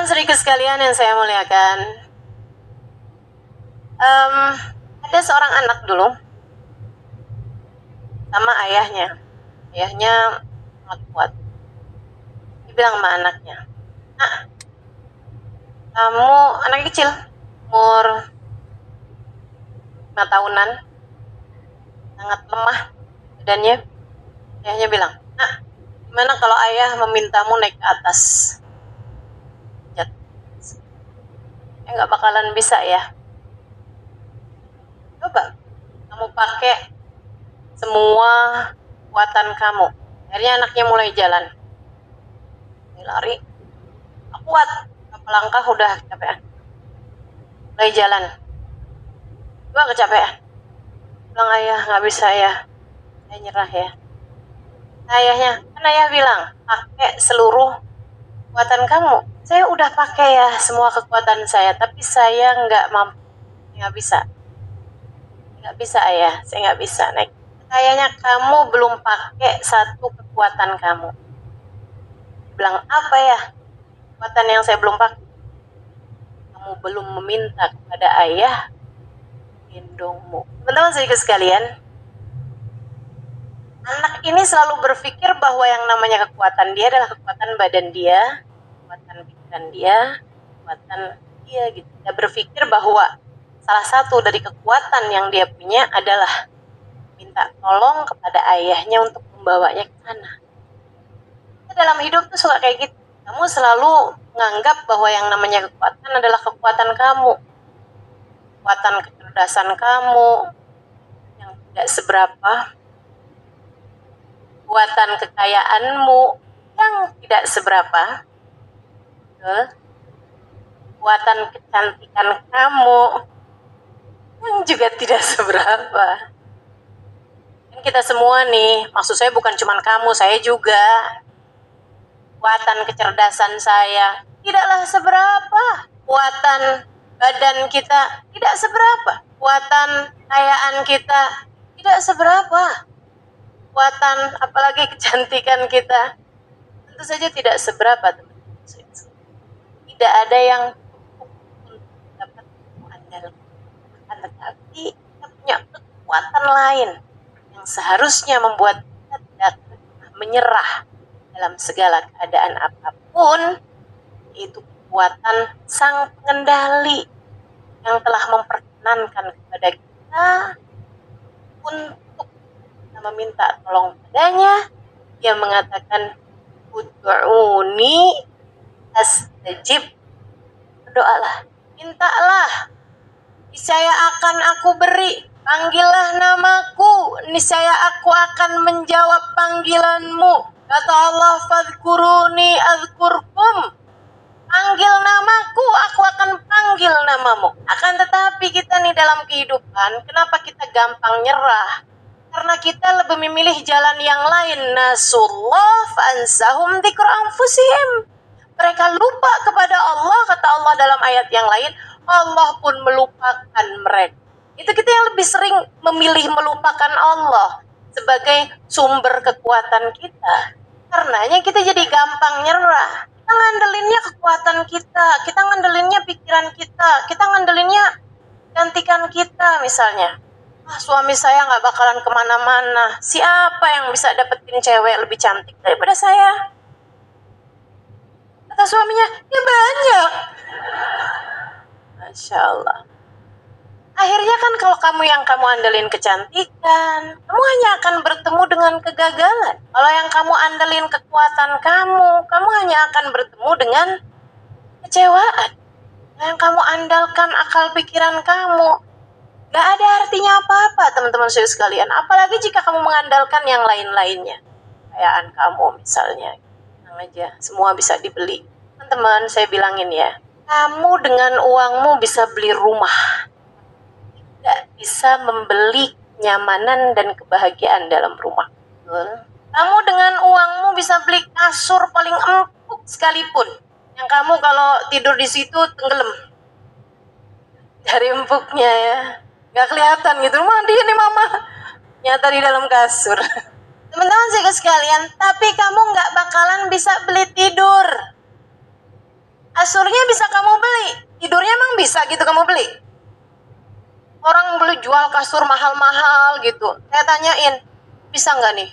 Teman-teman seriku sekalian yang saya muliakan, ada seorang anak dulu sama ayahnya. Ayahnya sangat kuat. Dia bilang sama anaknya, "Nak, kamu anak kecil, umur 5 tahunan, sangat lemah badannya." Ayahnya bilang, "Nak, gimana kalau ayah memintamu naik ke atas? Nggak bakalan bisa ya. Coba kamu pakai semua kekuatan kamu." Akhirnya anaknya mulai jalan. Dia lari, "Aku kuat." Berapa langkah udah kecapean. Mulai jalan. Coba kecapean. Bilang, "Ayah, nggak bisa ya. Saya nyerah ya." Ayahnya, kan ayah bilang, "Pakai seluruh kekuatan kamu." "Saya udah pakai ya semua kekuatan saya, tapi saya nggak mampu. Nggak bisa. Nggak bisa ayah, saya nggak bisa naik." Kayaknya kamu belum pakai satu kekuatan kamu. Bilang, "Apa ya kekuatan yang saya belum pakai?" "Kamu belum meminta kepada ayah gendongmu." Teman-teman serius sekalian, anak ini selalu berpikir bahwa yang namanya kekuatan dia adalah kekuatan badan dia, kekuatan pikiran dia, kekuatan dia gitu. Dia berpikir bahwa salah satu dari kekuatan yang dia punya adalah minta tolong kepada ayahnya untuk membawanya ke sana. Dalam hidup tuh suka kayak gitu. Kamu selalu menganggap bahwa yang namanya kekuatan adalah kekuatan kamu, kekuatan kecerdasan kamu yang tidak seberapa, kekuatan kekayaanmu yang tidak seberapa, kekuatan kecantikan kamu yang juga tidak seberapa. Dan kita semua nih, maksud saya bukan cuma kamu, saya juga. Kekuatan kecerdasan saya tidaklah seberapa, kekuatan badan kita tidak seberapa, kekuatan kekayaan kita tidak seberapa, kekuatan apalagi kecantikan kita tentu saja tidak seberapa, teman-teman. Tidak ada yang cukup untuk dapat mengandalkan, tetapi kita punya kekuatan lain yang seharusnya membuat kita tidak menyerah dalam segala keadaan apapun, yaitu kekuatan Sang Pengendali yang telah memperkenankan kepada kita untuk kita meminta tolong padanya. Dia mengatakan, "Ud'uni astajib." Berdoalah, mintalah, niscaya akan aku beri. Panggillah namaku, niscaya aku akan menjawab panggilanmu. Kata Allah, "Fadhkuruni azkurkum." Panggil namaku, aku akan panggil namamu. Akan tetapi kita nih dalam kehidupan, kenapa kita gampang nyerah? Karena kita lebih memilih jalan yang lain. Nasullah fa'ansahum dzikra anfusihim. Mereka lupa kepada Allah, kata Allah dalam ayat yang lain, Allah pun melupakan mereka. Itu kita yang lebih sering memilih melupakan Allah sebagai sumber kekuatan kita. Karenanya kita jadi gampang nyerah. Kita ngandelinnya kekuatan kita ngandelinnya pikiran kita ngandelinnya gantikan kita misalnya. Suami saya nggak bakalan kemana-mana. Siapa yang bisa dapetin cewek lebih cantik daripada saya? Kata suaminya, ya banyak. Masya Allah. Akhirnya kan kalau kamu andelin kecantikan, kamu hanya akan bertemu dengan kegagalan. Kalau yang kamu andelin kekuatan kamu hanya akan bertemu dengan kecewaan. Yang kamu andalkan akal pikiran kamu, gak ada artinya apa-apa, teman-teman saya sekalian. Apalagi jika kamu mengandalkan yang lain-lainnya. Kekayaan kamu misalnya, tenang aja, semua bisa dibeli. Teman-teman, saya bilangin ya, kamu dengan uangmu bisa beli rumah, tidak bisa membeli kenyamanan dan kebahagiaan dalam rumah. Kamu dengan uangmu bisa beli kasur paling empuk sekalipun, yang kamu kalau tidur di situ tenggelam dari empuknya ya, nggak kelihatan gitu. Mandi nih mama, nyata di dalam kasur. Teman-teman sekalian, tapi kamu nggak bakalan bisa beli tidur. Kasurnya bisa kamu beli, tidurnya emang bisa gitu kamu beli? Orang beli jual kasur mahal-mahal gitu. Saya tanyain, bisa nggak nih?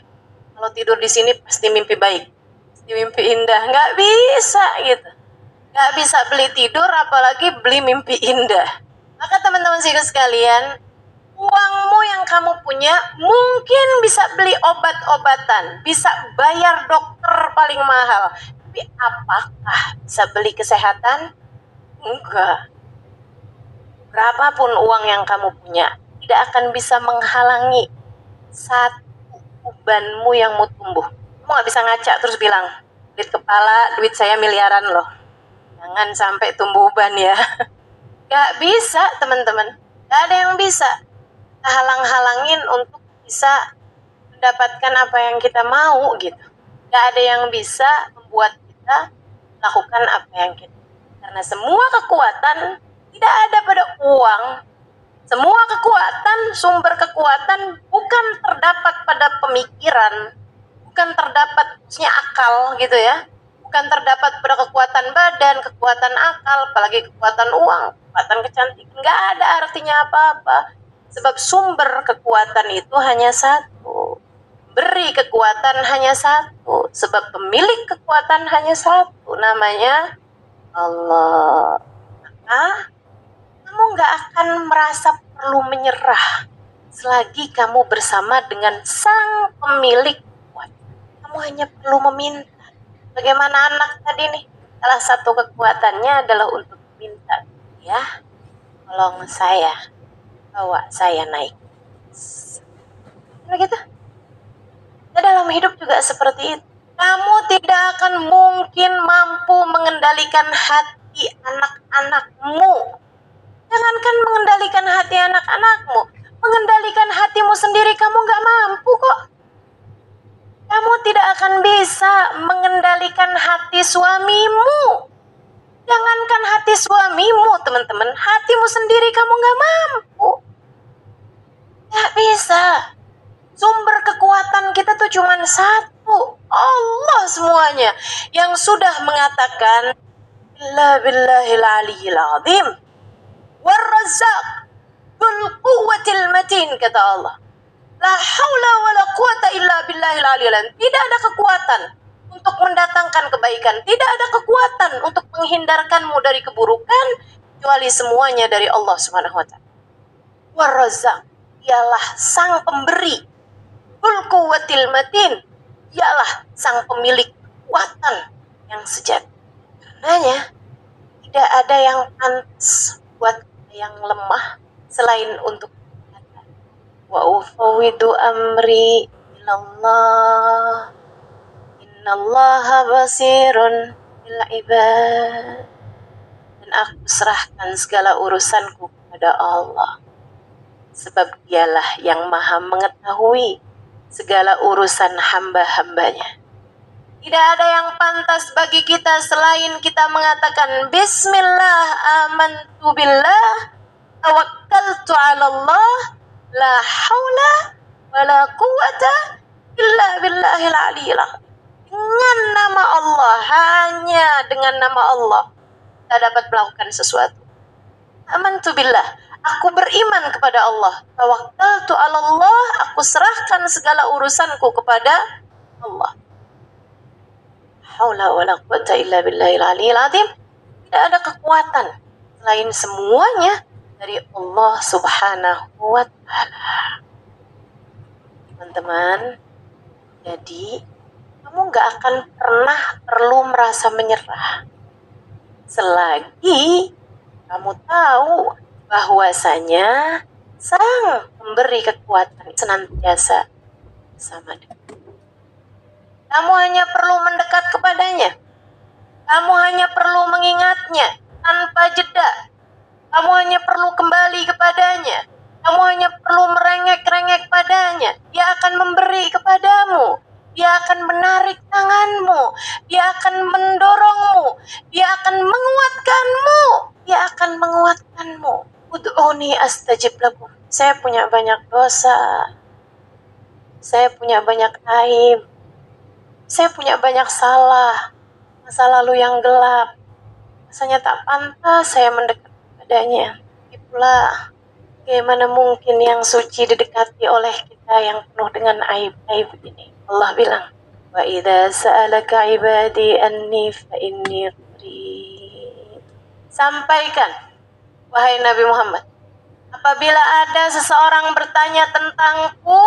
Kalau tidur di sini pasti mimpi baik, pasti mimpi indah. Nggak bisa gitu. Nggak bisa beli tidur, apalagi beli mimpi indah. Maka teman-teman sekalian, uangmu yang kamu punya mungkin bisa beli obat-obatan, bisa bayar dokter paling mahal. Tapi apakah bisa beli kesehatan? Enggak. Berapapun uang yang kamu punya, tidak akan bisa menghalangi satu ubanmu yang mau tumbuh. Kamu gak bisa ngaca terus bilang, duit kepala, duit saya miliaran loh. Jangan sampai tumbuh uban ya. Gak bisa teman-teman. Gak ada yang bisa halang-halangin untuk bisa mendapatkan apa yang kita mau gitu. Gak ada yang bisa membuat kita melakukan apa yang kita. Karena semua kekuatan tidak ada pada uang. Semua kekuatan, sumber kekuatan bukan terdapat pada pemikiran, bukan terdapat maksudnya akal gitu ya. Bukan terdapat pada kekuatan badan, kekuatan akal, apalagi kekuatan uang, kekuatan kecantikan. Nggak ada artinya apa-apa. Sebab sumber kekuatan itu hanya satu. Beri kekuatan hanya satu. Sebab pemilik kekuatan hanya satu. Namanya Allah. Maka kamu nggak akan merasa perlu menyerah selagi kamu bersama dengan sang pemilik kekuatan. Kamu hanya perlu meminta. Bagaimana anak tadi nih? Salah satu kekuatannya adalah untuk meminta. Ya, tolong saya, bawa saya naik. Begitu. Nah, dalam hidup juga seperti itu. Kamu tidak akan mungkin mampu mengendalikan hati anak-anakmu. Jangankan mengendalikan hati anak-anakmu, mengendalikan hatimu sendiri kamu gak mampu kok. Kamu tidak akan bisa mengendalikan hati suamimu. Jangankan hati suamimu teman-teman, hatimu sendiri kamu gak mampu. Gak bisa. Sumber kekuatan kita tuh cuma satu, Allah semuanya, yang sudah mengatakan Illa billahil aliyyil azim War-Razzaq Dzul quwwatil matin, kata Allah. La haula wala quwata illa billahil aliyyil azim. Tidak ada kekuatan untuk mendatangkan kebaikan, tidak ada kekuatan untuk menghindarkanmu dari keburukan, kecuali semuanya dari Allah Subhanahu wa taala. War-Razzaq, ialah sang pemberi. Dzul quwwatil matin, ialah sang pemilik kekuatan yang sejati. Karenanya tidak ada yang pantas buat yang lemah selain untuk wa ufawwidu amri ilallah innallaha basirun bil ibad. Dan aku serahkan segala urusanku kepada Allah, sebab dialah yang maha mengetahui segala urusan hamba-hambanya. Tidak ada yang pantas bagi kita selain kita mengatakan Bismillah amantu billah tawakkaltu ala Allah la haula wala quwata illa billahil aliyyil azim. Dengan nama Allah, hanya dengan nama Allah kita dapat melakukan sesuatu. Amantu billah, aku beriman kepada Allah. Tawakkaltu ala Allah, aku serahkan segala urusanku kepada Allah. Haula wala quwata illa billahil aliyyil azim. Tidak ada kekuatan selain semuanya dari Allah Subhanahu wa taala. Teman-teman, jadi kamu gak akan pernah perlu merasa menyerah selagi kamu tahu bahwasanya sang pemberi kekuatan senantiasa bersama dengan. Kamu hanya perlu mendekat kepadanya. Kamu hanya perlu mengingatnya tanpa jeda. Kamu hanya perlu kembali kepadanya. Kamu hanya perlu merengek-rengek padanya. Dia akan memberi kepadamu. Dia akan menarik tanganmu. Dia akan mendorongmu. Dia akan menguatkanmu. Dia akan menguatkanmu. Ud'uni astajib lakum. Saya punya banyak dosa. Saya punya banyak aib. Saya punya banyak salah, masa lalu yang gelap, Rasanya tak pantas saya mendekat padanya. Itulah bagaimana mungkin yang suci didekati oleh kita yang penuh dengan aib-aib ini. Allah bilang, wa idza sa'alaka ibadi anni fa inni qarib. Sampaikan, wahai Nabi Muhammad, apabila ada seseorang bertanya tentangku,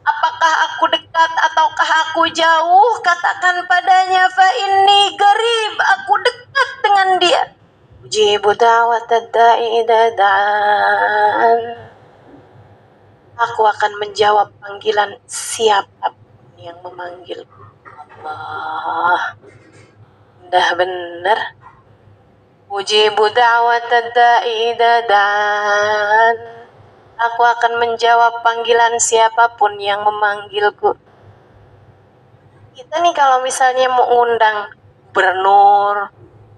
apakah aku dekat ataukah aku jauh, katakan padanya, fa inni qarib, aku dekat dengan dia. Ujibu da'watad da'i idza da'an. Aku akan menjawab panggilan siapapun yang memanggilku. Allah, indah benar. Ujibu da'watad da'i idza da'an. Aku akan menjawab panggilan siapapun yang memanggilku. Kita nih kalau misalnya mau ngundang gubernur,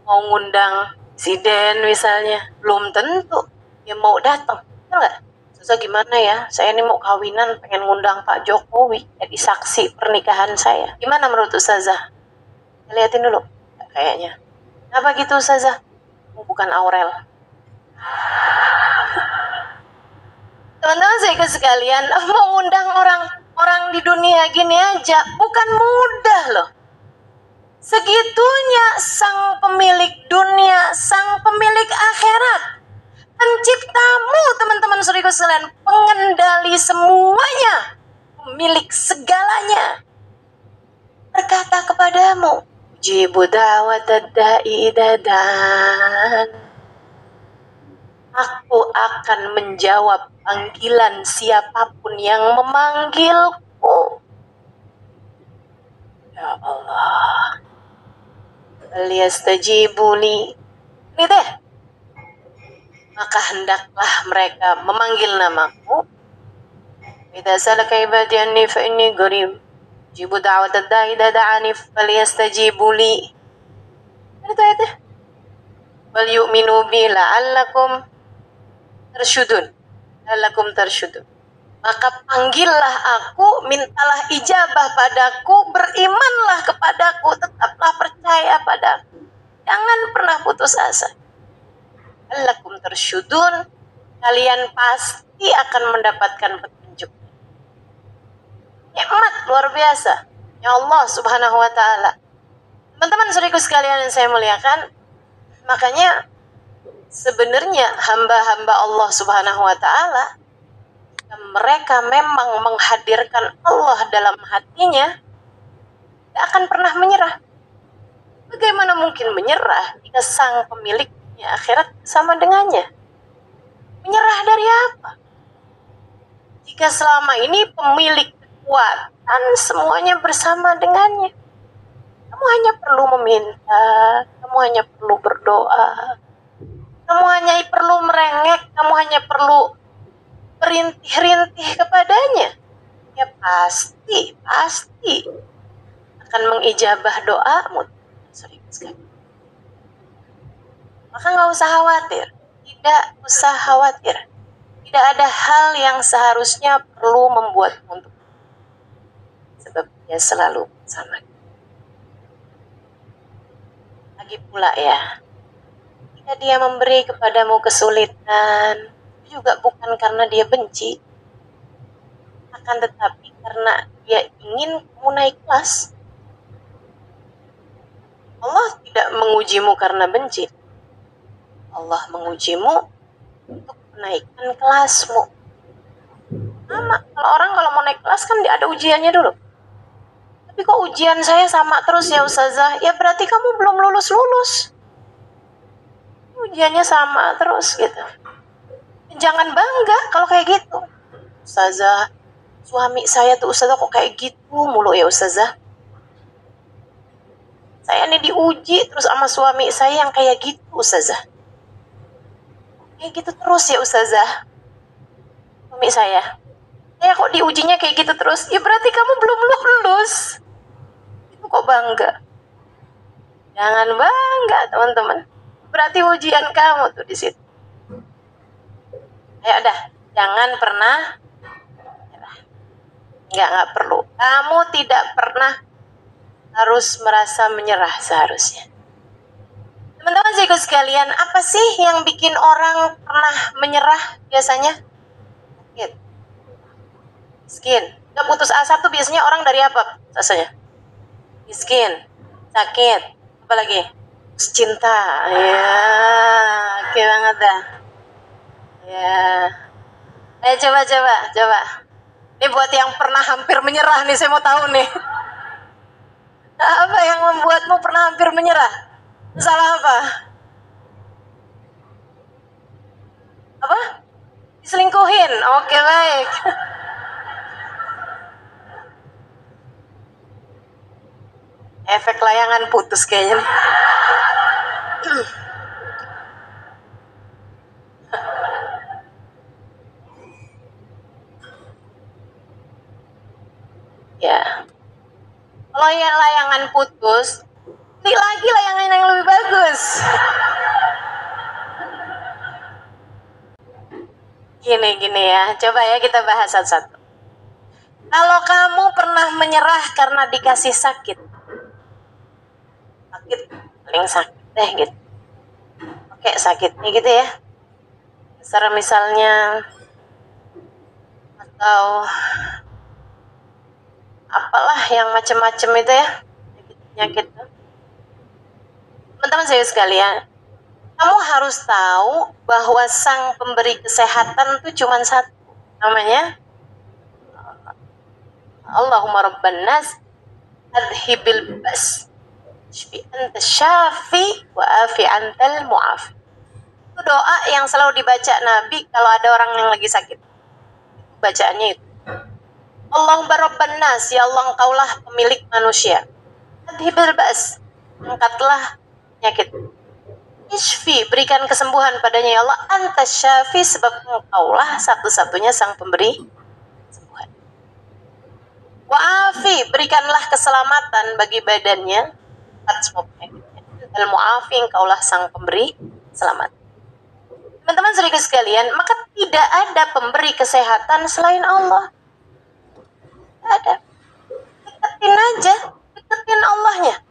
mau ngundang presiden misalnya, belum tentu dia mau datang, betul nggak? Ustazah gimana ya? Saya ini mau kawinan, pengen ngundang Pak Jokowi jadi saksi pernikahan saya. Gimana menurut Ustazah? Lihatin dulu, kayaknya. Apa gitu Ustazah? Bukan Aurel. Teman-teman saya sekalian, mau ngundang orang di dunia gini aja bukan mudah loh. Segitunya sang pemilik dunia, sang pemilik akhirat, penciptamu, teman-teman saudaraku sekalian, pengendali semuanya, pemilik segalanya, berkata kepadamu, ujibu da'watad da'i idza da'an. Aku akan menjawab panggilan siapapun yang memanggilku. Ya Allah, liyastajibu li. Ini deh. Maka hendaklah mereka memanggil namaku. Idza salaka ibadi anni fa inni qarib. Jibu da'watad da'i idza da'ani falyastajibu li. Itu ayatnya. Wal yu'minu bi la'allakum tersyudun. La'allakum tersyudun. Maka panggillah aku, mintalah ijabah padaku, berimanlah kepadaku, tetaplah percaya padaku. Jangan pernah putus asa. La'allakum tersyudun, kalian pasti akan mendapatkan petunjuk. Nikmat luar biasa ya Allah Subhanahu wa ta'ala. Teman-teman saudaraku sekalian yang saya muliakan, makanya sebenarnya hamba-hamba Allah Subhanahu wa ta'ala, mereka memang menghadirkan Allah dalam hatinya, tidak akan pernah menyerah. Bagaimana mungkin menyerah jika sang pemiliknya akhirat sama dengannya? Menyerah dari apa? Jika selama ini pemilik kekuatan semuanya bersama dengannya. Kamu hanya perlu meminta, kamu hanya perlu berdoa, kamu hanya perlu merengek, kamu hanya perlu berintih-rintih kepadanya. Ya pasti akan mengijabah doamu. Maka nggak usah khawatir. Tidak usah khawatir. Tidak ada hal yang seharusnya perlu membuatmu untuk, sebab dia selalu bersama. Lagi pula ya, jika dia memberi kepadamu kesulitan, juga bukan karena dia benci, akan tetapi karena dia ingin kamu naik kelas. Allah tidak mengujimu karena benci. Allah mengujimu untuk menaikkan kelasmu. Sama, kalau mau naik kelas kan ada ujiannya dulu. Tapi kok ujian saya sama terus ya Ustazah? Ya berarti kamu belum lulus. Ujiannya sama terus gitu. Jangan bangga kalau kayak gitu. Ustazah, suami saya tuh Ustazah kok kayak gitu mulu ya Ustazah. Saya nih diuji terus sama suami saya yang kayak gitu Ustazah. Kayak gitu terus ya Ustazah. Suami saya kok diujinya kayak gitu terus. Ya berarti kamu belum lulus. Itu kok bangga? Jangan bangga teman-teman. Berarti ujian kamu tuh di situ. Ayo dah, jangan pernah. Enggak perlu. Kamu tidak pernah harus merasa menyerah seharusnya. Teman-teman saya sekalian, apa sih yang bikin orang pernah menyerah biasanya? Sakit. Miskin. Gak putus asa tuh biasanya orang dari apa rasanya? Miskin, sakit, apa lagi? Cinta. Ya, oke banget dah. Ya. Coba. Ini buat yang pernah hampir menyerah nih, saya mau tahu nih. Apa yang membuatmu pernah hampir menyerah? Salah apa? Apa? Diselingkuhin. Oke, baik. Efek layangan putus kayaknya nih. Ya. Kalau ya layangan putus, beli lagi layangan yang lebih bagus. Gini ya, coba ya kita bahas satu-satu. Kalau kamu pernah menyerah karena dikasih sakit paling sakit deh gitu. Oke, sakitnya gitu ya. Secara misalnya atau apalah yang macam-macam itu ya, penyakit. Teman-teman saya sekalian, kamu harus tahu bahwa sang pemberi kesehatan itu cuma satu, namanya Allahumma rabban nas adhibil bas shfi anta syafi wa afi antal mu'afi. Itu doa yang selalu dibaca Nabi kalau ada orang yang lagi sakit. Bacaannya itu, Allahumma rabban nas, ya Allah engkaulah pemilik manusia, adhibil bas, angkatlah penyakit, Ishfi, berikan kesembuhan padanya ya Allah, anta syafi, sebab engkaulah satu-satunya sang pemberi kesembuhan. Wa'afi, berikanlah keselamatan bagi badannya atas semua penyakitnya. Al-mu'afi, engkaulah sang pemberi selamat. Teman-teman saudara sekalian, maka tidak ada pemberi kesehatan selain Allah. Tidak ada. Deketin Allahnya.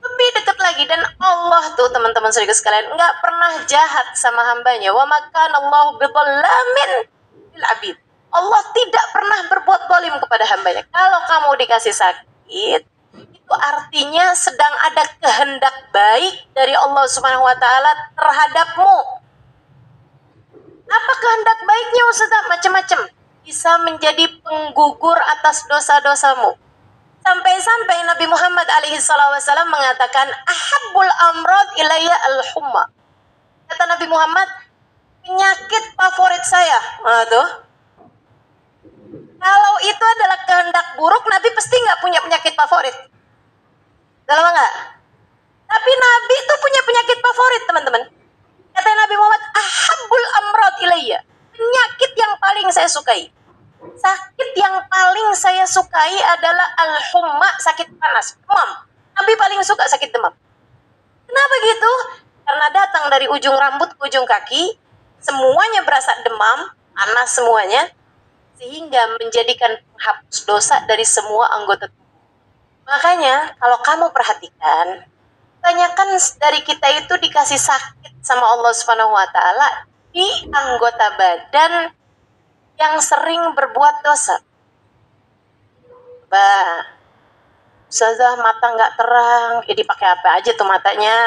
Lebih dekat lagi, dan Allah tuh teman-teman saudara sekalian nggak pernah jahat sama hambanya. Wa makanallahu bidzallamin lil abid. Allah tidak pernah berbuat zalim kepada hambanya. Kalau kamu dikasih sakit, itu artinya sedang ada kehendak baik dari Allah Subhanahu wa taala terhadapmu. Apa kehendak baiknya Ustaz? Macam-macam. Bisa menjadi penggugur atas dosa-dosamu. Sampai-sampai Nabi Muhammad alaihi wasallam mengatakan, ahabbul amrad ilayya al-humma. Kata Nabi Muhammad, penyakit favorit saya. Nah, tuh. Kalau itu adalah kehendak buruk, Nabi pasti nggak punya penyakit favorit. Dalam nggak? Tapi Nabi itu punya penyakit favorit, teman-teman. Kata Nabi Muhammad, ahabbul amrad ilayya. Penyakit yang paling saya sukai. Sakit yang paling saya sukai adalah al-humma, sakit panas, demam. Nabi paling suka sakit demam. Kenapa gitu? Karena datang dari ujung rambut ke ujung kaki, semuanya berasa demam, panas semuanya, sehingga menjadikan penghapus dosa dari semua anggota tubuh. Makanya kalau kamu perhatikan, kebanyakan dari kita itu dikasih sakit sama Allah Subhanahu wa taala di anggota badan yang sering berbuat dosa. Ustazah mata nggak terang, ya dipakai apa aja tuh matanya.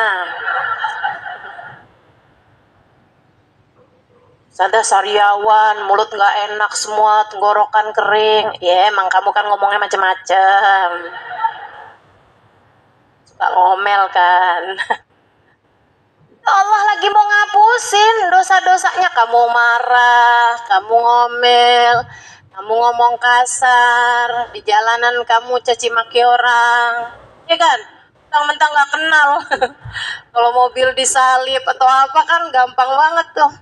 Ustazah sariawan, mulut nggak enak semua, tenggorokan kering. Ya emang kamu kan ngomongnya macam-macam. Suka ngomel kan. Allah lagi mau ngapusin dosa-dosanya. Kamu marah, kamu ngomel, kamu ngomong kasar, di jalanan kamu caci maki orang, ya kan? Mentang-mentang gak kenal. Kalau mobil disalip atau apa kan gampang banget tuh.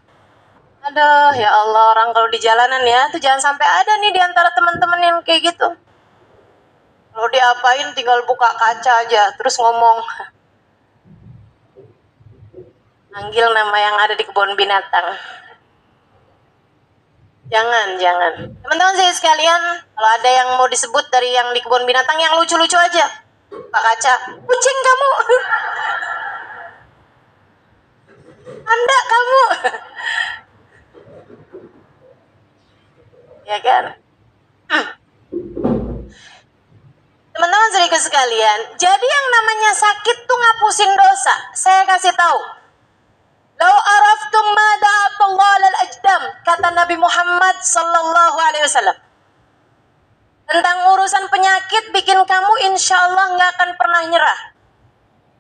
Aduh, ya Allah, orang kalau di jalanan ya, tuh jangan sampai ada nih di antara teman-teman yang kayak gitu. Kalau diapain tinggal buka kaca aja, terus ngomong. Panggil nama yang ada di kebun binatang. Jangan. Teman-teman saya sekalian, kalau ada yang mau disebut dari yang di kebun binatang, yang lucu-lucu aja. Pak kaca, kucing kamu. Anda kamu. Ya kan? Teman-teman saudara sekalian, jadi yang namanya sakit tuh ngapusin dosa. Saya kasih tahu. Lau araftum ma da'atullah lal ajdam, kata Nabi Muhammad sallallahu alaihi wasallam. Tentang urusan penyakit bikin kamu insya Allah nggak akan pernah nyerah.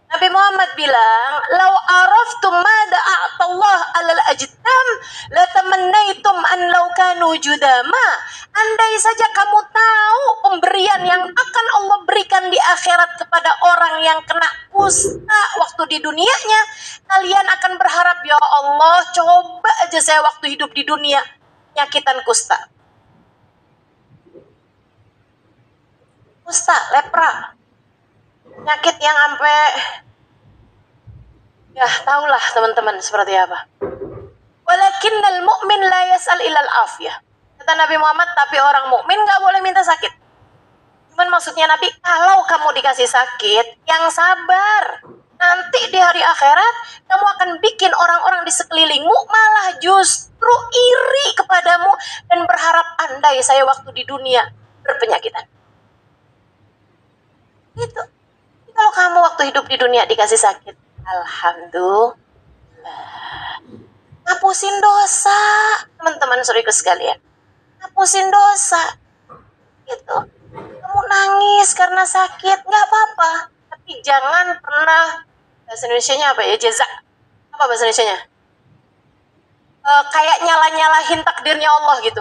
Nabi Muhammad bilang, "Lau araftum ma da'atallah 'alal ajdam, latamannaitum an law kanu judama." Andai saja kamu tahu pemberian yang akan Allah berikan di akhirat kepada orang yang kena kusta waktu di dunianya, kalian akan berharap, ya Allah, coba aja saya waktu hidup di dunia nyakitan kusta. Kusta, lepra. Penyakit yang sampai ya tahulah teman-teman seperti apa. Walakinnal mu'min la yas'al ilal afiyah. Kata Nabi Muhammad, tapi orang mukmin nggak boleh minta sakit. Cuman maksudnya Nabi, kalau kamu dikasih sakit, yang sabar. Nanti di hari akhirat kamu akan bikin orang-orang di sekelilingmu malah justru iri kepadamu dan berharap, andai saya waktu di dunia berpenyakitan. Itu. Kalau kamu waktu hidup di dunia dikasih sakit, alhamdulillah, ngapusin dosa, teman-teman saudaraku sekalian, ngapusin dosa. Gitu. Kamu nangis karena sakit, nggak apa-apa, tapi jangan pernah, bahasa Indonesianya apa ya, jaza, apa bahasa Indonesianya? Kayak nyala-nyalahin takdirnya Allah gitu.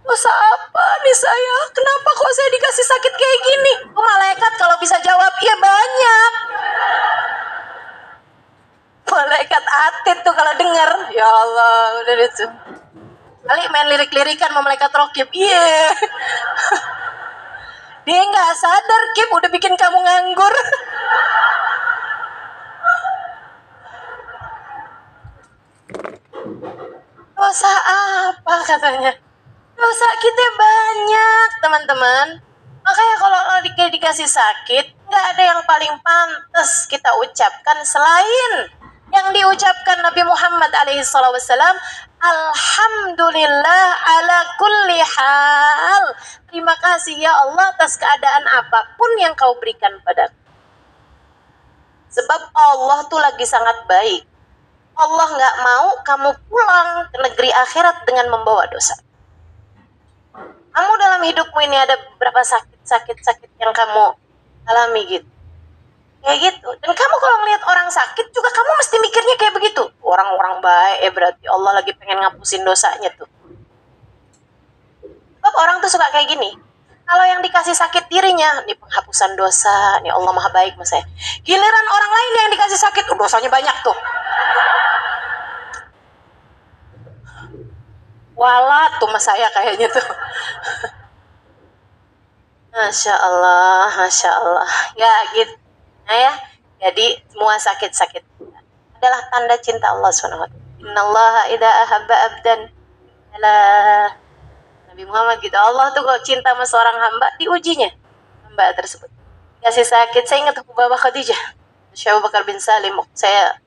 Dosa apa nih saya? Kenapa kok saya dikasih sakit kayak gini? Malaikat kalau bisa jawab, iya banyak. Malaikat atit tuh kalau denger, ya Allah, udah itu. Kali main lirik-lirikan sama malaikat rokib, iya. Dia nggak sadar, Kip, udah bikin kamu nganggur. Dosa apa katanya? Dosa kita banyak, teman-teman. Makanya kalau dikasih sakit, nggak ada yang paling pantas kita ucapkan selain yang diucapkan Nabi Muhammad SAW. Alhamdulillah ala kulli hal. Terima kasih ya Allah atas keadaan apapun yang kau berikan padaku. Sebab Allah tuh lagi sangat baik. Allah nggak mau kamu pulang ke negeri akhirat dengan membawa dosa. Kamu dalam hidupmu ini ada beberapa sakit yang kamu alami gitu. Kayak gitu. Dan kamu kalau ngelihat orang sakit juga kamu mesti mikirnya kayak begitu. Orang-orang baik berarti Allah lagi pengen ngapusin dosanya tuh. Sebab orang tuh suka kayak gini. Kalau yang dikasih sakit dirinya, ini penghapusan dosa, ini Allah maha baik mas saya. Giliran orang lain yang dikasih sakit, dosanya banyak tuh. Walat tuh mas saya kayaknya tuh. Masya Allah, Masya Allah. Ya gitu. Nah ya, jadi semua sakit-sakit adalah tanda cinta Allah SWT. Innallaha idza ahabba abdan ala Nabi Muhammad gitu. Allah tuh kalau cinta sama seorang hamba, diujinya hamba tersebut. Kasih sakit, saya ingat Abu Bakar Khadijah, Syekh Abu Bakar bin Salim. Saya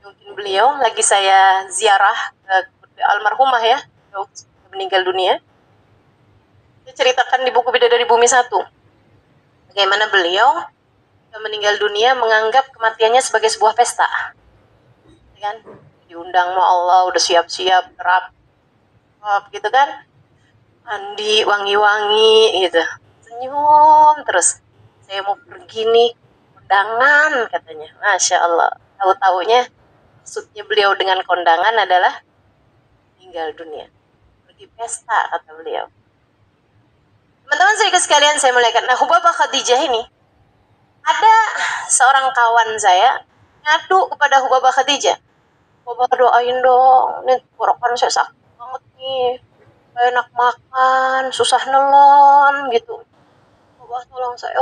mungkin beliau lagi saya ziarah ke almarhumah ya, meninggal dunia. Saya ceritakan di buku Bidadari Bumi 1 bagaimana beliau meninggal dunia menganggap kematiannya sebagai sebuah pesta, kan? Diundang sama Allah, udah siap-siap, terap, gitu kan? Mandi, wangi-wangi, gitu. Senyum terus. Saya mau pergi nih, kondangan katanya. Masya Allah. Tahu-taunya maksudnya beliau dengan kondangan adalah meninggal dunia. Pergi pesta kata beliau. Teman-teman sekalian saya muliakan. Nah, Hubabah Khadijah ini ada seorang kawan saya ngadu kepada Hubabah Khadijah. Hubabah doain dong, nih tenggorokan saya sakit banget nih, gak enak makan, susah nelon gitu. Hubabah tolong saya.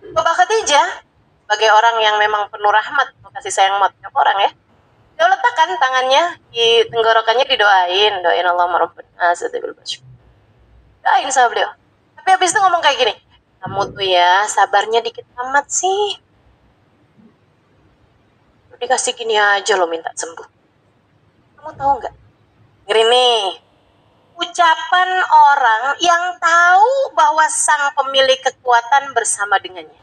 Hubabah Khadijah sebagai orang yang memang penuh rahmat, kasih sayang banget orang ya. Dia letakkan tangannya di tenggorokannya, doain Allah Rabbana astaghfirullah basyuk. Doain sama beliau. Tapi habis itu ngomong kayak gini, kamu tuh ya sabarnya dikit amat sih. dikasih gini aja lo minta sembuh. Kamu tahu nggak? Ngeri nih. Ucapan orang yang tahu bahwa sang pemilik kekuatan bersama dengannya.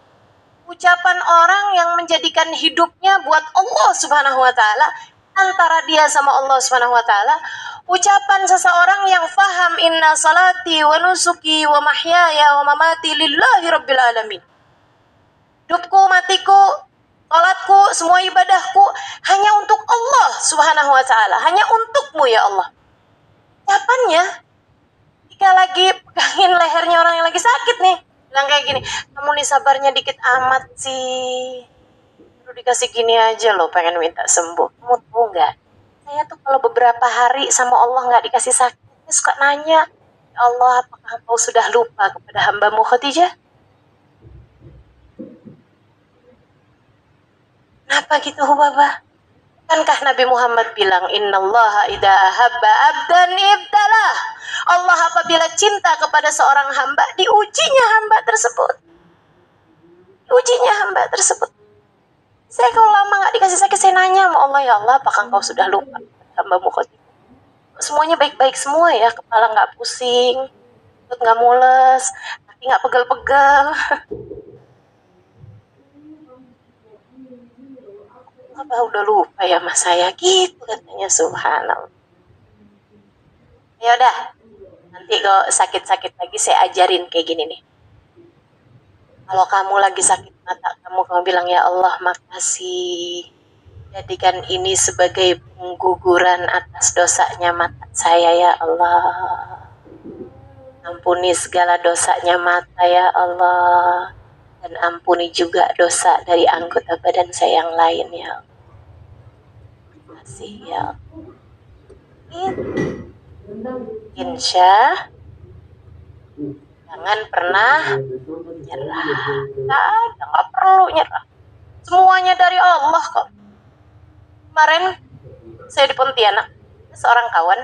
Ucapan orang yang menjadikan hidupnya buat Allah Subhanahu wa taala, antara dia sama Allah Subhanahu wa taala. Ucapan seseorang yang faham inna salati wa nusuki wa mahyaya wa mamati lillahi rabbil alamin. Hidupku, matiku, salatku, semua ibadahku hanya untuk Allah Subhanahu wa taala, hanya untukmu ya Allah. Ucapannya jika lagi pegangin lehernya orang yang lagi sakit nih, bilang kayak gini, kamu nih sabarnya dikit amat sih, baru dikasih gini aja loh pengen minta sembuh. Kamu tahu nggak, saya tuh kalau beberapa hari sama Allah nggak dikasih sakit, saya suka nanya, ya Allah, apakah engkau sudah lupa kepada hambamu Khadijah? Kenapa gitu Hubabah? Bukankah Nabi Muhammad bilang, innallaha idza ahabba abdan ibtalah. Allah apabila cinta kepada seorang hamba, diujinya hamba tersebut. Diujinya hamba tersebut. Saya kalau lama nggak dikasih sakit, saya nanya sama Allah, ya Allah, apakah engkau sudah lupa hambamu Khadijah? Semuanya baik-baik semua ya, kepala nggak pusing, perut nggak mules, kaki nggak pegel-pegel. Apa udah lupa ya mas saya, gitu katanya, subhanallah. Ya udah, nanti kalau sakit-sakit lagi saya ajarin kayak gini nih. Kalau kamu lagi sakit mata, kamu bilang, ya Allah makasih, jadikan ini sebagai pengguguran atas dosanya mata saya ya Allah. Ampuni segala dosanya mata ya Allah, dan ampuni juga dosa dari anggota badan saya yang lain ya Allah. Makasih ya Allah. Insya jangan pernah nyerah. Nggak perlu nyerah. Semuanya dari Allah kok. Kemarin saya di Pontianak, seorang kawan,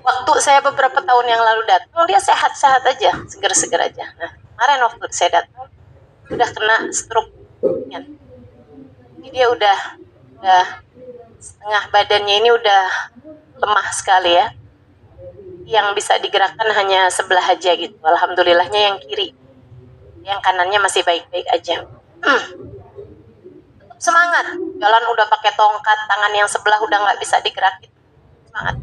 waktu saya beberapa tahun yang lalu datang, dia sehat-sehat aja, seger-seger aja. Nah, kemarin waktu saya datang, udah kena stroke. Jadi dia udah setengah badannya ini udah lemah sekali ya. Yang bisa digerakkan hanya sebelah aja gitu. Alhamdulillahnya yang kiri, yang kanannya masih baik-baik aja. Semangat, jalan udah pakai tongkat, tangan yang sebelah udah nggak bisa digerakin. Semangat.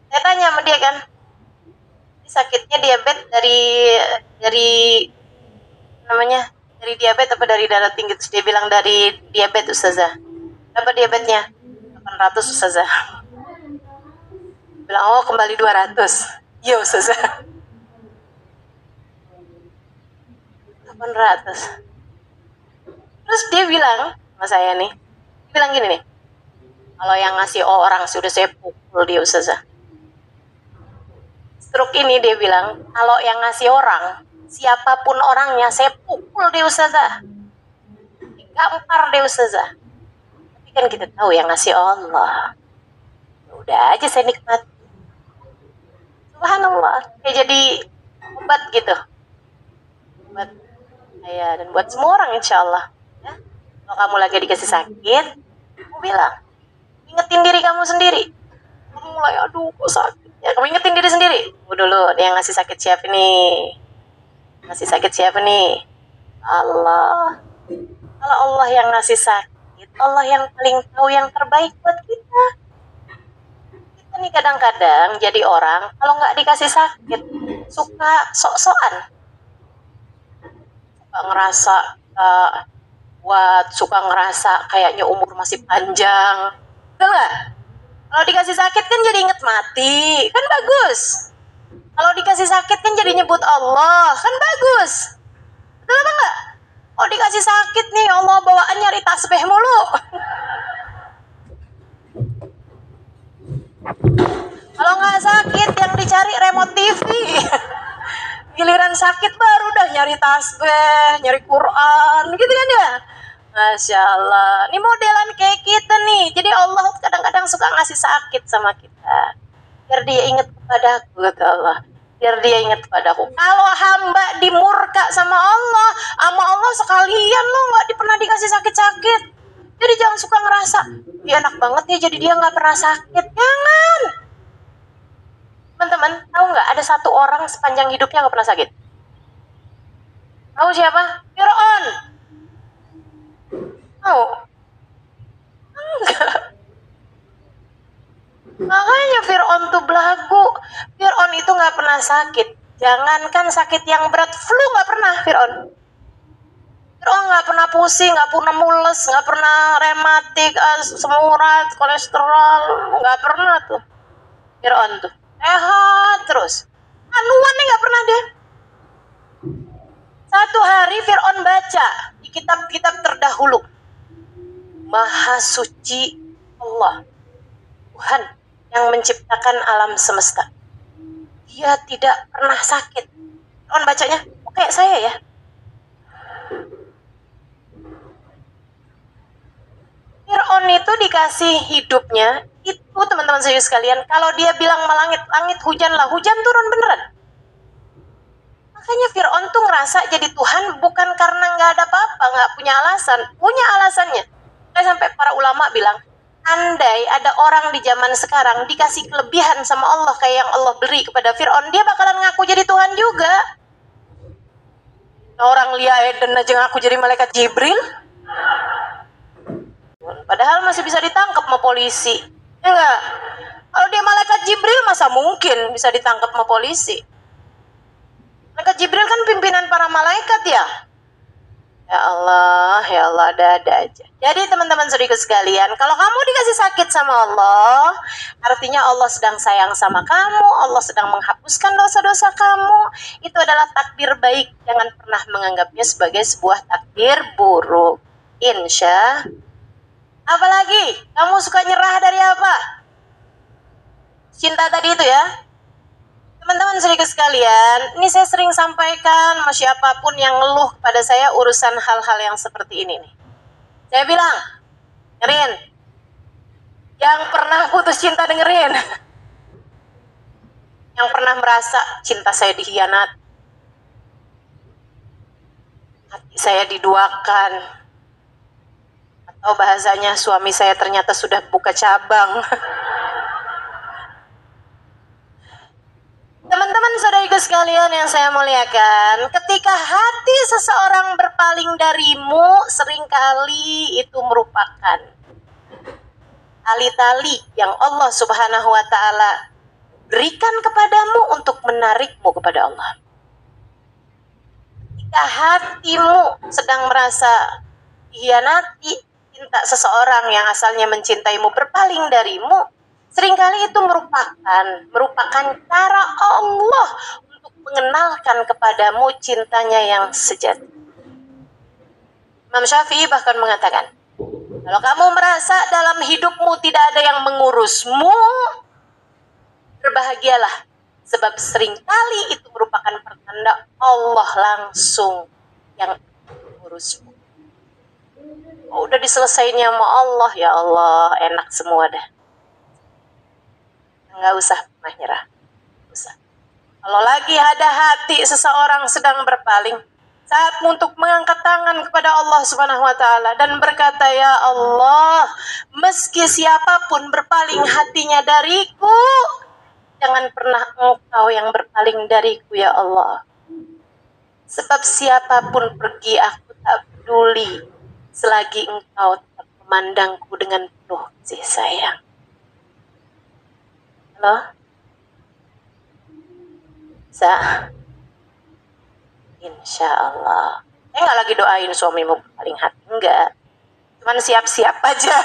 Saya tanya sama dia kan, sakitnya diabetes dari diabetes apa dari darah tinggi? Terus dia bilang dari diabetes Ustazah. Berapa diabetesnya? 800 Ustazah. Bilang, oh kembali 200. Iya Ustazah. 800. Terus dia bilang sama saya nih, dia bilang gini nih, kalau yang ngasih orang sudah saya pukul dia Ustazah. Stroke ini dia bilang, kalau yang ngasih orang, siapapun orangnya saya pukul dia Ustazah, gampar dia Ustazah. Tapi kan kita tahu yang ngasih Allah. Udah aja saya nikmati. Subhanallah, kayak jadi obat gitu. Buat saya dan buat semua orang insya Allah. Ya. Kalau kamu lagi dikasih sakit, kamu bilang, ingetin diri kamu sendiri. Kamu mulai, aduh kok sakit. Ya, kamu ingetin diri sendiri. Dulu, dia yang ngasih sakit siapa nih? Ngasih sakit siapa nih? Allah. Kalau Allah yang ngasih sakit, Allah yang paling tahu yang terbaik buat kita. Kita nih kadang-kadang jadi orang, kalau nggak dikasih sakit, suka sok-sokan. Suka ngerasa kuat, suka ngerasa kayaknya umur masih panjang. Betul nggak? Kalau dikasih sakit kan jadi inget mati, kan bagus. Kalau dikasih sakit kan jadi nyebut Allah, kan bagus. Betul apa enggak? Kalau dikasih sakit nih, Allah bawaan nyari tasbih mulu. Kalau nggak sakit, yang dicari remote TV. Giliran sakit baru dah nyari tasbih, nyari Quran, gitu kan ya? Masya Allah, ini modelan kayak kita nih. Jadi Allah kadang-kadang suka ngasih sakit sama kita, biar dia ingat kepadaku, kata Allah. Biar dia ingat kepadaku. Kalau hamba dimurka sama Allah sekalian lo nggak pernah dikasih sakit-sakit. Jadi jangan suka ngerasa, dia enak banget ya jadi dia nggak pernah sakit. Jangan. Teman-teman, tahu nggak ada satu orang sepanjang hidupnya nggak pernah sakit? Tahu siapa? Fir'aun. Tahu? Enggak. Makanya Fir'aun tuh belagu. Fir'aun itu nggak pernah sakit. Jangankan sakit yang berat, flu nggak pernah Fir'aun. Fir'aun nggak pernah pusing, nggak pernah mules, nggak pernah rematik, asam urat, kolesterol, nggak pernah tuh. Fir'aun tuh sehat terus. Anuan nih nggak pernah dia. Satu hari Fir'aun baca di kitab-kitab terdahulu, Maha Suci Allah, Tuhan yang menciptakan alam semesta. Dia tidak pernah sakit. Fir'aun bacanya, kayak saya ya. Fir'aun itu dikasih hidupnya, itu teman-teman serius sekalian, kalau dia bilang melangit, langit hujanlah, hujan turun beneran. Makanya Fir'aun tuh ngerasa jadi Tuhan bukan karena nggak ada apa-apa, nggak punya alasan, punya alasannya. Sampai para ulama bilang, andai ada orang di zaman sekarang dikasih kelebihan sama Allah kayak yang Allah beri kepada Fir'aun, dia bakalan ngaku jadi Tuhan juga. Orang Lia Eden aja ngaku jadi malaikat Jibril, padahal masih bisa ditangkap sama polisi. Enggak. Kalau dia malaikat Jibril masa mungkin bisa ditangkap sama polisi? Malaikat Jibril kan pimpinan para malaikat ya. Ya Allah, ada-ada aja. Jadi teman-teman saudaraku sekalian, kalau kamu dikasih sakit sama Allah, artinya Allah sedang sayang sama kamu, Allah sedang menghapuskan dosa-dosa kamu. Itu adalah takdir baik. Jangan pernah menganggapnya sebagai sebuah takdir buruk. Insya. Apalagi, kamu suka nyerah dari apa? Cinta tadi itu ya. Teman-teman sedikit sekalian, ini saya sering sampaikan sama siapapun yang ngeluh kepada saya urusan hal-hal yang seperti ini nih. Saya bilang, dengerin. Yang pernah putus cinta dengerin. Yang pernah merasa cinta saya dikhianat, hati saya diduakan, atau bahasanya suami saya ternyata sudah buka cabang. Teman-teman saudariku sekalian yang saya muliakan, ketika hati seseorang berpaling darimu, seringkali itu merupakan tali-tali yang Allah Subhanahu wa Ta'ala berikan kepadamu untuk menarikmu kepada Allah. Jika hatimu sedang merasa dikhianati, cinta seseorang yang asalnya mencintaimu berpaling darimu, seringkali itu merupakan cara Allah untuk mengenalkan kepadamu cintanya yang sejati. Imam Syafi'i bahkan mengatakan, kalau kamu merasa dalam hidupmu tidak ada yang mengurusmu, berbahagialah, sebab seringkali itu merupakan pertanda Allah langsung yang mengurusmu. Oh, udah diselesainya sama Allah, ya Allah, enak semua dah. Nggak usah pernah nyerah. Usah. Kalau lagi ada hati seseorang sedang berpaling, saat untuk mengangkat tangan kepada Allah Subhanahu wa Ta'ala dan berkata, ya Allah, meski siapapun berpaling hatinya dariku, jangan pernah engkau yang berpaling dariku ya Allah. Sebab siapapun pergi aku tak peduli, selagi engkau tetap memandangku dengan penuh kasih sayang. Halo? Bisa? Insya Allah. Saya nggak lagi doain suamimu paling hati, enggak. Cuman siap-siap aja.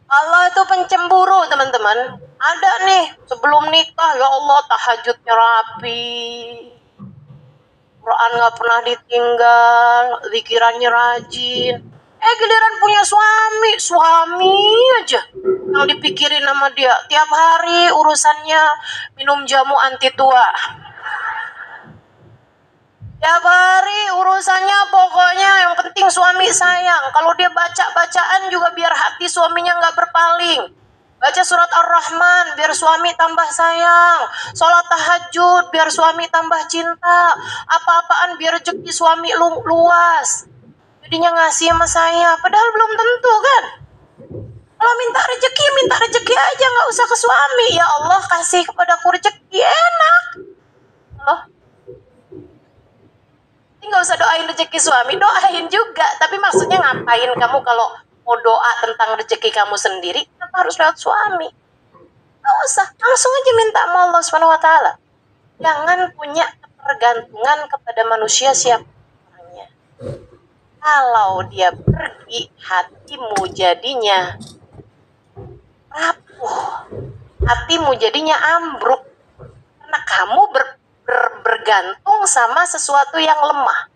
Allah itu pencemburu teman-teman. Ada nih sebelum nikah, ya Allah tahajudnya rapi, Quran nggak pernah ditinggal, zikirannya rajin. Giliran punya suami aja yang dipikirin sama dia. Tiap hari urusannya minum jamu anti tua. Tiap hari urusannya pokoknya yang penting suami sayang. Kalau dia baca-bacaan juga biar hati suaminya nggak berpaling. Baca surat Ar-Rahman biar suami tambah sayang. Sholat tahajud biar suami tambah cinta. Apa-apaan biar rezeki suami luas. Jadinya ngasih sama saya. Padahal belum tentu kan. Kalau minta rezeki aja, nggak usah ke suami. Ya Allah, kasih kepadaku rezeki, enak. Loh, nggak usah doain rezeki suami, doain juga. Tapi maksudnya ngapain kamu kalau mau doa tentang rezeki kamu sendiri, kenapa harus lewat suami? Nggak usah, langsung aja minta sama Allah Subhanahu Wa Taala. Jangan punya ketergantungan kepada manusia siapa orangnya. Kalau dia pergi, hatimu jadinya rapuh, hatimu jadinya ambruk, karena kamu bergantung sama sesuatu yang lemah.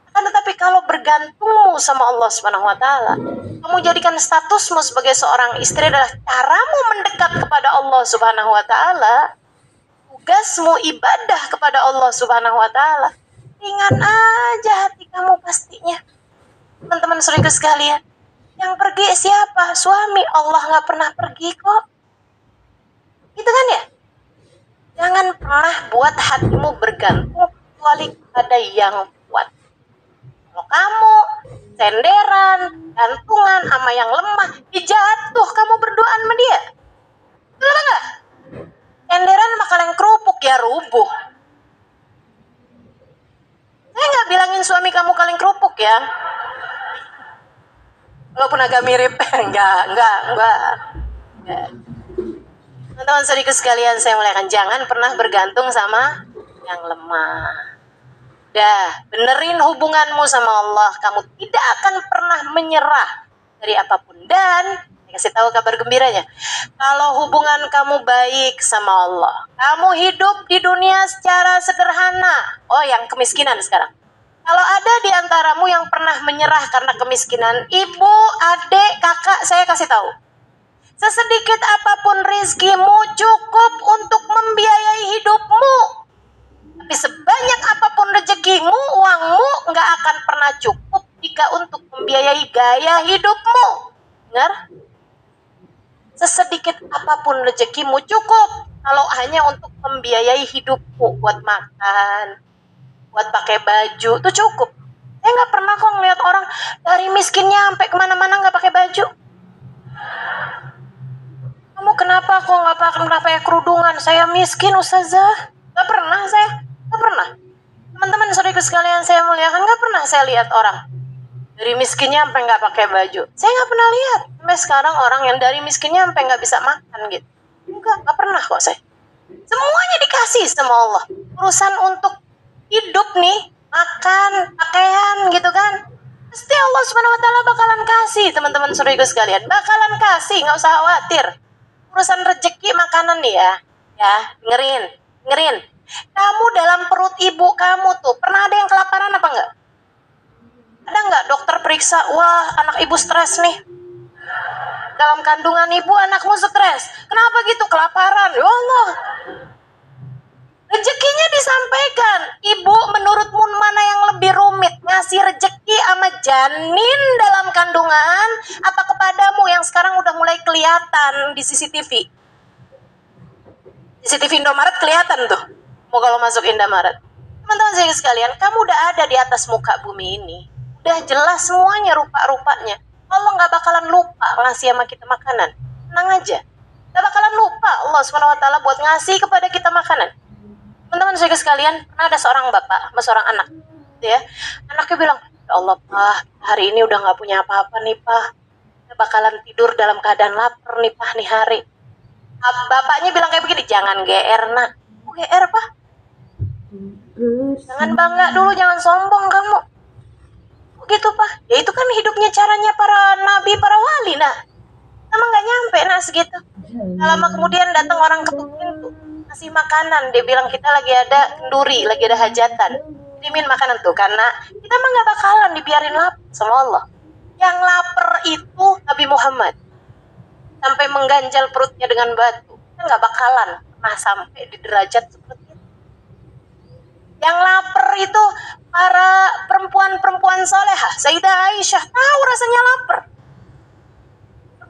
Akan tetapi kalau bergantungmu sama Allah Subhanahu Wa Taala, kamu jadikan statusmu sebagai seorang istri adalah caramu mendekat kepada Allah Subhanahu Wa Taala, tugasmu ibadah kepada Allah Subhanahu Wa Taala, ringan aja hati kamu pastinya. Teman-teman saudara sekalian, yang pergi siapa? Suami. Allah nggak pernah pergi kok. Gitu kan ya? Jangan pernah buat hatimu bergantung kecuali pada yang kuat. Kalau kamu senderan, gantungan sama yang lemah, jatuh kamu berduaan sama dia. Betul nggak? Senderan sama kaleng kerupuk ya rubuh. Saya nggak bilangin suami kamu kaleng kerupuk ya. Walaupun agak mirip, enggak. Teman-teman saudaraku sekalian, saya mulaikan, jangan pernah bergantung sama yang lemah. Benerin hubunganmu sama Allah, kamu tidak akan pernah menyerah dari apapun. Dan saya kasih tahu kabar gembiranya, kalau hubungan kamu baik sama Allah, kamu hidup di dunia secara sederhana. Oh, yang kemiskinan sekarang. Kalau ada di antaramu yang pernah menyerah karena kemiskinan, ibu, adik, kakak, saya kasih tahu. Sesedikit apapun rizkimu cukup untuk membiayai hidupmu. Tapi sebanyak apapun rezekimu, uangmu nggak akan pernah cukup jika untuk membiayai gaya hidupmu. Dengar? Sesedikit apapun rezekimu cukup kalau hanya untuk membiayai hidupmu, buat makan, buat pakai baju, itu cukup. Saya nggak pernah kok ngeliat orang dari miskinnya sampai kemana-mana nggak pakai baju. Kamu kenapa kok nggak pakai kerudungan? Saya miskin, Ustazah. Nggak pernah saya, nggak pernah. Teman-teman saudaraku sekalian saya muliakan, nggak pernah saya lihat orang dari miskinnya sampai nggak pakai baju. Saya nggak pernah lihat sampai sekarang orang yang dari miskinnya sampai nggak bisa makan gitu. Nggak pernah kok saya. Semuanya dikasih sama Allah. Urusan untuk hidup nih, makan, pakaian gitu kan, pasti Allah Subhanahu Wa Taala bakalan kasih. Teman-teman saudaraku sekalian, bakalan kasih, nggak usah khawatir. Urusan rezeki makanan nih ya, dengerin. Kamu dalam perut ibu kamu tuh pernah ada yang kelaparan apa enggak? Ada nggak dokter periksa, wah anak ibu stres nih, dalam kandungan ibu anakmu stres, kenapa gitu? Kelaparan. Ya Allah, rezekinya disampaikan. Ibu, menurutmu mana yang lebih rumit, ngasih rezeki sama janin dalam kandungan, apa kepadamu yang sekarang udah mulai kelihatan di CCTV Indomaret kelihatan tuh, mau kalau masuk Indomaret. Teman-teman saya sekalian, kamu udah ada di atas muka bumi ini, udah jelas semuanya rupa-rupanya. Allah nggak bakalan lupa ngasih sama kita makanan, tenang aja. Nggak bakalan lupa Allah Subhanahu Wa Taala buat ngasih kepada kita makanan. Teman-teman saya sekalian, pernah ada seorang bapak sama seorang anak, ya. Anaknya bilang, ya Allah Pak, hari ini udah nggak punya apa-apa nih Pak, kita bakalan tidur dalam keadaan lapar nih Pak nih hari. Bapaknya bilang kayak begini, jangan GR nak. Oh, GR Pak? Jangan bangga dulu, jangan sombong kamu. Oh gitu Pak? Ya itu kan hidupnya caranya para nabi, para wali nak. Emang nggak nyampe nak segitu. Lama kemudian datang orang ketuk pintu, kasih makanan. Dia bilang kita lagi ada kenduri, lagi ada hajatan, kirimin makanan tuh, karena kita mah nggak bakalan dibiarin lapar sama Allah. Yang lapar itu Nabi Muhammad, sampai mengganjal perutnya dengan batu. Kita nggak bakalan pernah sampai di derajat seperti itu. Yang lapar itu para perempuan-perempuan solehah. Sayyidah Aisyah tahu rasanya lapar.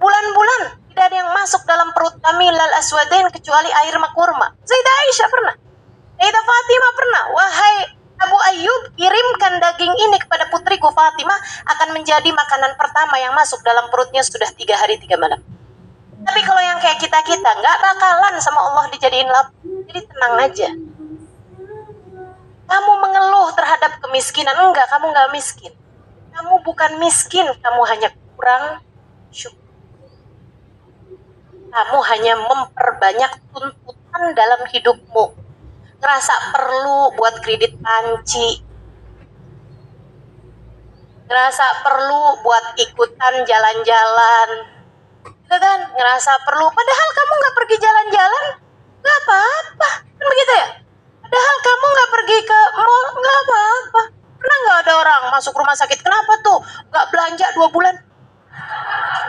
Bulan-bulan tidak ada yang masuk dalam perut kami lal aswadain kecuali air makurma. Sayyidah Aisyah pernah, Sayyidah Fatimah pernah. Wahai Abu Ayyub, kirimkan daging ini kepada putriku Fatimah, akan menjadi makanan pertama yang masuk dalam perutnya sudah 3 hari 3 malam. Tapi kalau yang kayak kita-kita nggak bakalan sama Allah dijadiin lapar. Jadi tenang aja. Kamu mengeluh terhadap kemiskinan, enggak, kamu nggak miskin. Kamu bukan miskin, kamu hanya kurang syukur. Kamu hanya memperbanyak tuntutan dalam hidupmu. Ngerasa perlu buat kredit panci, ngerasa perlu buat ikutan jalan-jalan, gitu kan? Ngerasa perlu, padahal kamu nggak pergi jalan-jalan, nggak apa-apa, kan begitu ya? Padahal kamu nggak pergi ke mall, nggak apa-apa. Pernah nggak ada orang masuk rumah sakit, kenapa tuh nggak belanja 2 bulan?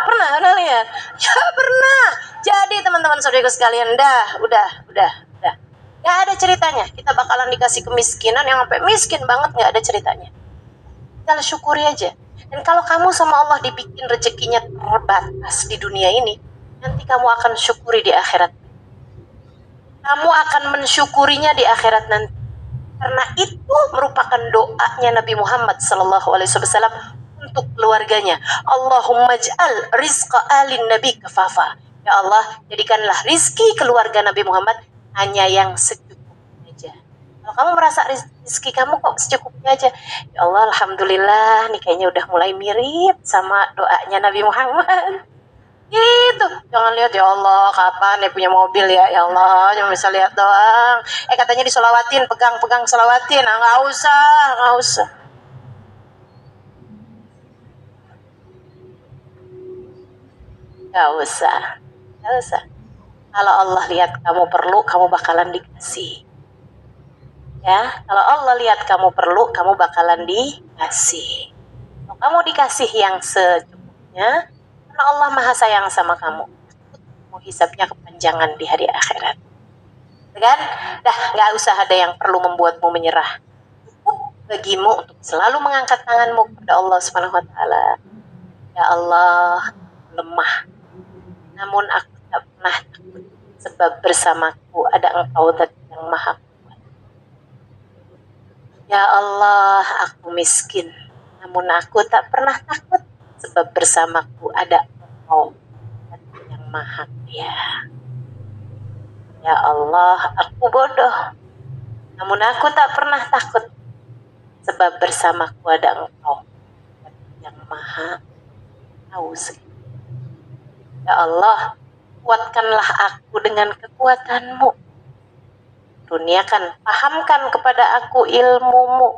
Pernah kalian? Ya pernah. Jadi teman-teman saudaraku sekalian, udah. Gak ada ceritanya. Kita bakalan dikasih kemiskinan yang sampai miskin banget, gak ada ceritanya. Kita syukuri aja. Dan kalau kamu sama Allah dibikin rezekinya terbatas di dunia ini, nanti kamu akan syukuri di akhirat. Kamu akan mensyukurinya di akhirat nanti. Karena itu merupakan doanya Nabi Muhammad SAW untuk keluarganya. Allahumma ja'al rizqa alin nabi kafafa. Ya Allah, jadikanlah rizki keluarga Nabi Muhammad hanya yang secukupnya aja. Kalau kamu merasa rezeki kamu kok secukupnya aja, ya Allah, alhamdulillah, nih kayaknya udah mulai mirip sama doanya Nabi Muhammad. Gitu. Jangan lihat, ya Allah, kapan dia punya mobil ya Allah, cuma bisa lihat doang. Katanya disolawatin, pegang solawatin. Nah, nggak usah. Nggak usah. Kalau Allah lihat kamu perlu, kamu bakalan dikasih. Ya, kalau Allah lihat kamu perlu, kamu bakalan dikasih. Kalau kamu dikasih yang secukupnya, karena Allah Maha sayang sama kamu. Mau hisapnya kepanjangan di hari akhirat. Kan? Dah, nggak usah ada yang perlu membuatmu menyerah. Cukup bagimu untuk selalu mengangkat tanganmu kepada Allah Subhanahu wa taala. Ya Allah, lemah. Namun aku tak pernah takut, sebab bersamaku ada Engkau Zat yang Maha Kuat. Ya Allah, aku miskin, namun aku tak pernah takut, sebab bersamaku ada Engkau Zat yang Maha Kaya. Ya Allah, aku bodoh, namun aku tak pernah takut, sebab bersamaku ada Engkau Zat yang Maha Tahu. Ya Allah, kuatkanlah aku dengan kekuatan-Mu. Kurniakan, pahamkan kepada aku ilmu-Mu.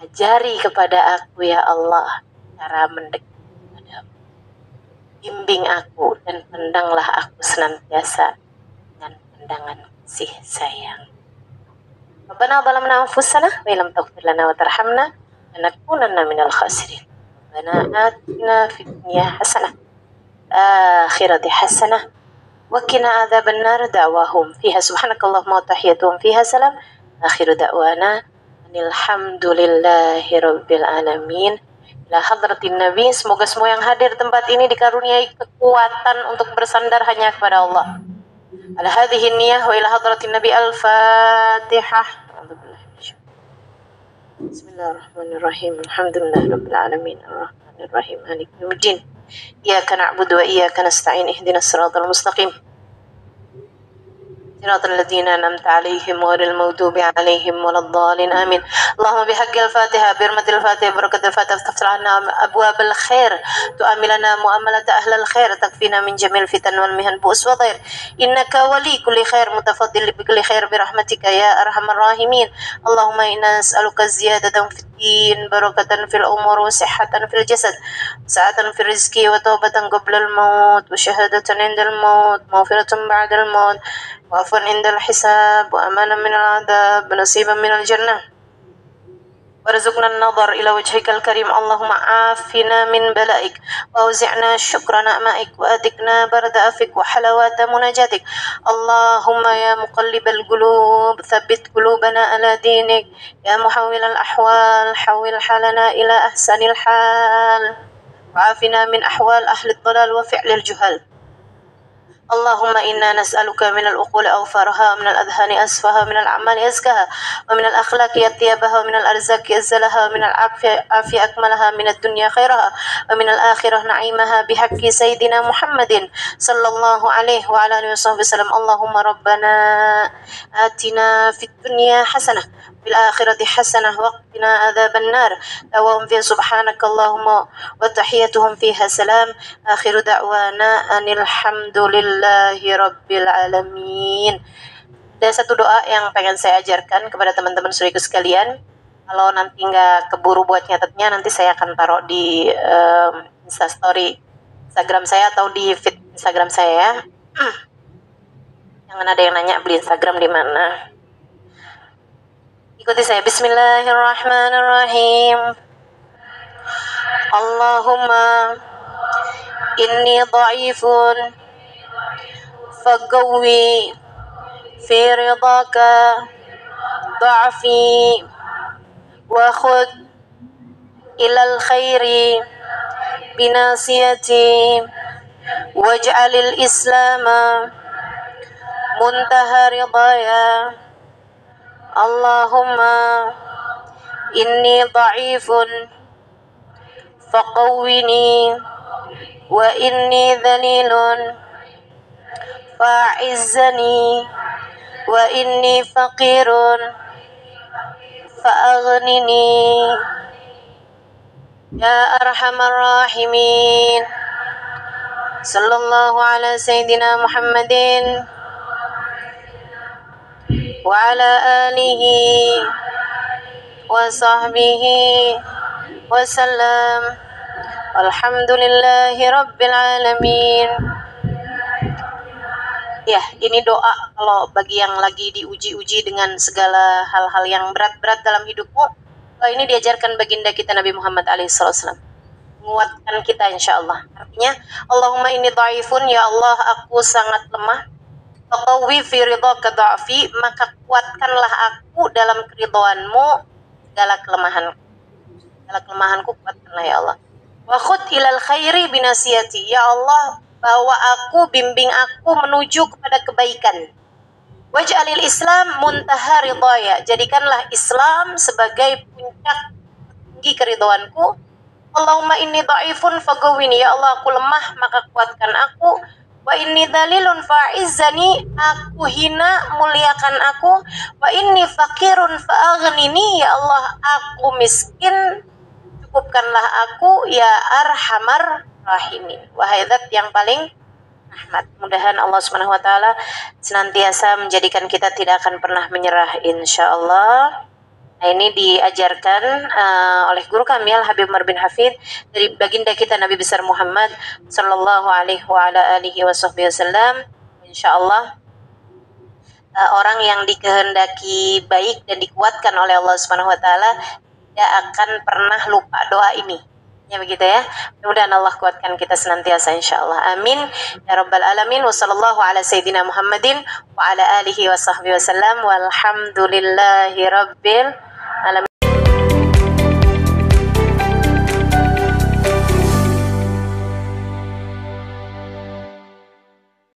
Ajari kepada aku, ya Allah, cara mendekat kepadamu. Bimbing aku dan pandanglah aku senantiasa dengan pandangan kasih sayang. Rabbana zalamna anfusana wa illam taghfir lana wa tarhamna lanakunanna minal khasirin. Rabbana atina fid dunya hasanah akhirati hasanah wa qina adzabannar. Da'wahum fiha subhanakallahumma wa tahiyyatuhum fiha salam. Akhiru da'wana alhamdulillahi rabbil alamin. Ila hadratin nabi, semoga semua yang hadir tempat ini dikaruniai kekuatan untuk bersandar hanya kepada Allah. Ala hadhihi niyyah wa ila hadratin nabi. Al-Fatihah. Bismillahirrahmanirrahim. Alhamdulillahi rabbil alamin. Ar-Rahmanir-Rahim. Maliki yaumiddin. إياك نعبد وإياك نستعين اهدنا الصراط المستقيم صراط الذين أنعمت عليهم غير المغضوب عليهم ولا الضالين آمين. اللهم بحق الفاتحة برمة الفاتحة بركة الفاتحة تفتح لنا أبواب الخير، تؤملنا مؤاملة أهل الخير، تكفينا من جميع الفتن والمهن بؤس وضير. إنك ولي كل خير متفضل بكل خير برحمتك يا أرحم الراحمين. اللهم إنا نسألك زيادة في الدين، بركة في الأمور، وصحة في الجسد، سعة في الرزق، وتوبة قبل الموت، وشهادة عند الموت، مغفرة بعد الموت، وعفوا عند الحساب، وأمانا من العذاب، ونصيبا من الجنة، وارزقنا النظر إلى وجهك الكريم. اللهم عافنا من بلائك، وأوزعنا شكر نعمائك، وأذقنا برد عفوك وحلاوة مناجاتك. اللهم يا مقلب القلوب ثبت قلوبنا على دينك، يا محول الأحوال حول حالنا إلى أحسن الحال، وعافنا من أحوال أهل الضلال وفعل الجهال. اللهم إنا نسألك من العقول أوفرها ومن الأذهان أسفها ومن الأعمال أزكاها ومن الأخلاق أطيبها ومن الأرزاق أزلها ومن العافية أكملها من الدنيا خيرها ومن الآخرة نعيمها بحق سيدنا محمد صلى الله عليه وعلى آله وصحبه وسلم. اللهم ربنا آتنا في الدنيا حسنة في الآخرة حسنة وقنا عذاب النار. دعواهم فيها سبحانك اللهم وتحيتهم فيها سلام. آخر دعوانا أن الحمد lillahi rabbil alamin. Ada satu doa yang pengen saya ajarkan kepada teman-teman suriku sekalian. Kalau nanti nggak keburu buat nyatetnya, nanti saya akan taruh di Instastory Instagram saya atau di feed Instagram saya ya. Jangan ada yang nanya beli Instagram di mana. Ikuti saya. Bismillahirrahmanirrahim. Allahumma inni dha'ifun فقوي في رضاك ضعفي وخذ إلى الخير بناصيتي واجعل الإسلام منتهى رضايا. اللهم إني ضعيف فقوني وإني ذليل فأعزني وإني فقير فأغنني يا أرحم الراحمين. صلى الله على سيدنا محمد وعلى آله وصحبه وسلم. الحمد لله رب العالمين. Ya, ini doa kalau bagi yang lagi diuji-uji dengan segala hal-hal yang berat-berat dalam hidupmu. Ini diajarkan baginda kita Nabi Muhammad SAW. Menguatkan kita insya Allah. Artinya, Allahumma inni dha'ifun, ya Allah aku sangat lemah. Faqawwi fi ridhaka dha'fi, maka kuatkanlah aku dalam keridhoanmu segala kelemahanku. Segala kelemahanku kuatkanlah ya Allah. Wa khud ilal khairi binasiyati, ya Allah bawa aku, bimbing aku menuju kepada kebaikan. Waj'alil Islam muntaha ridhaya, jadikanlah Islam sebagai puncak tinggi keridhoanku. Allahumma inni dha'ifun faghwini, ya Allah aku lemah maka kuatkan aku. Wa inni dhalilun fa'izzani, aku hina muliakan aku. Wa inni faqirun fa'aghnini, ya Allah aku miskin cukupkanlah aku, ya arhamar rahimin, wahai zat yang paling rahmat. Mudahan Allah Subhanahu wa taala senantiasa menjadikan kita tidak akan pernah menyerah insyaallah. Nah, ini diajarkan oleh guru kami Al Habib Umar bin Hafid dari baginda kita Nabi besar Muhammad sallallahu alaihi wa ala alihi wasallam. Insyaallah orang yang dikehendaki baik dan dikuatkan oleh Allah Subhanahu wa taala tidak akan pernah lupa doa ini. Ya begitu ya. Mudah-mudahan Allah kuatkan kita senantiasa insyaallah. Amin ya rabbal alamin. Wassallallahu ala sayyidina Muhammadin wa ala alihi wa sahbihi wasallam. Walhamdulillahi rabbil alamin.